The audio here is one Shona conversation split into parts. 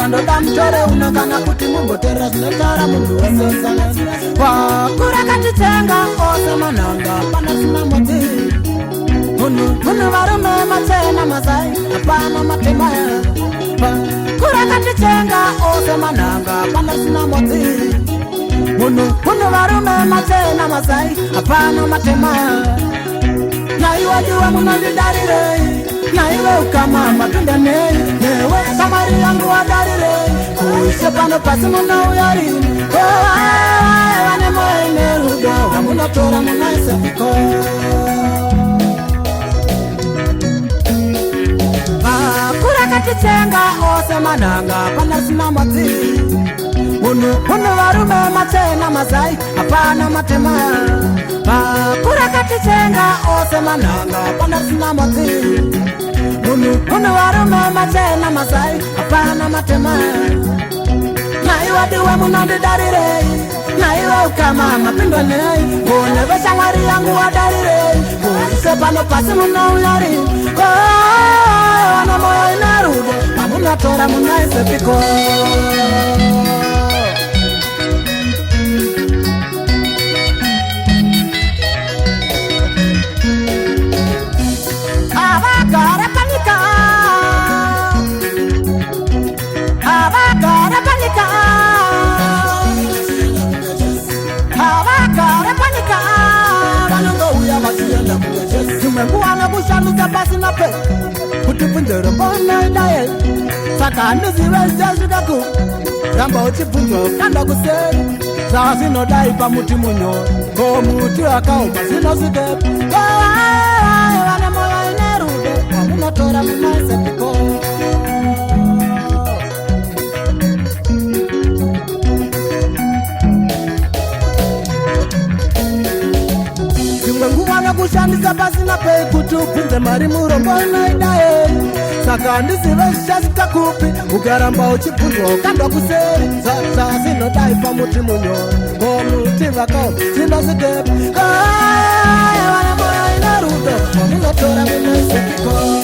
ando damtore unakana kuti mumbotera zinotara munhu wesesana wakura katitenga ose mananga pana sina moti munhu varume matena mazai hapana matema kura katitenga ose mananga pana sina moti munhu varume matena mazai hapana matema naiwadiwa munondidarirei naiwe ukama mapinda newe samari yangu wadarire kuishe pano pasi muna uyarini wane moene rudo wamunotora munaisepiko kura katitenga ose mananga panasina mati munhu varume matena mazai hapana matema kura katitenga ose mananga panasina mati munhu varume matena mazai hapana matema naiwadiwe munondidarirei naiwe ukama mapindwa nei une veshamwari yangu wadarirei kuise pano pasi munouyari wana moyo ine rudo amunatora munaisepiko Mwana kushanuza basi na pe kutipundero mbona idaye saka ndiziweza zikaku ramba uchibvunzwa ukanda kuseri zava zvinodai pamuti munyo ko muti wakaoma zvinozvitepo vane moyo ine rudo wamunotora munaisepiko kushandisa pasina pei kuti upinze mari murombo unaidaye saka ndiziveshaska kupi ukaramba uchibvunzwa ukandwa kuseri zvinodai pamuti munyoro komuti vakao zvinozvitepo vana moyo ine rudo wamunotora munaisepiko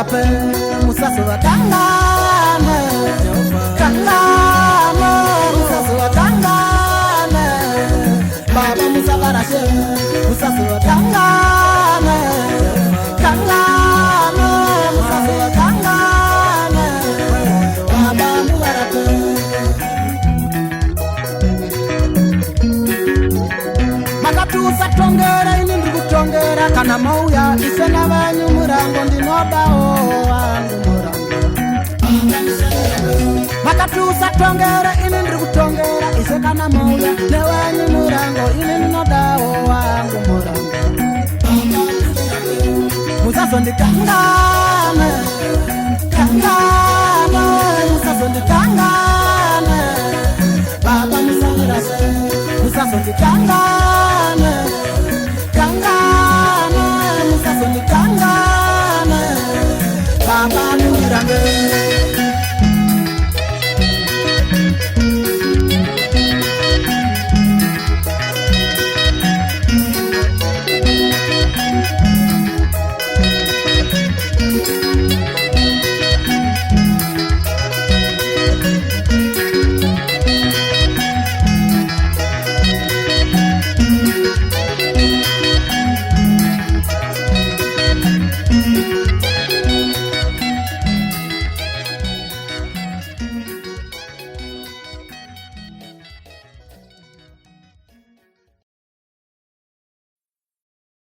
muvarape musaso kangane kangane musaso kangane baba musavarashe musaso kangane kangane musaso kangane baba muvarape makatusa tongera ini ndikutongera kana mauya isena vanyu murango ndinodawo wangu murango makatusa tongera ini ndikutongera ise kana mauya nevanyu murango ini ndinodawo wangu murango musazondikangane kangane musazondikangane baba musavirase musazondikangane kangane musazondikangane baba murange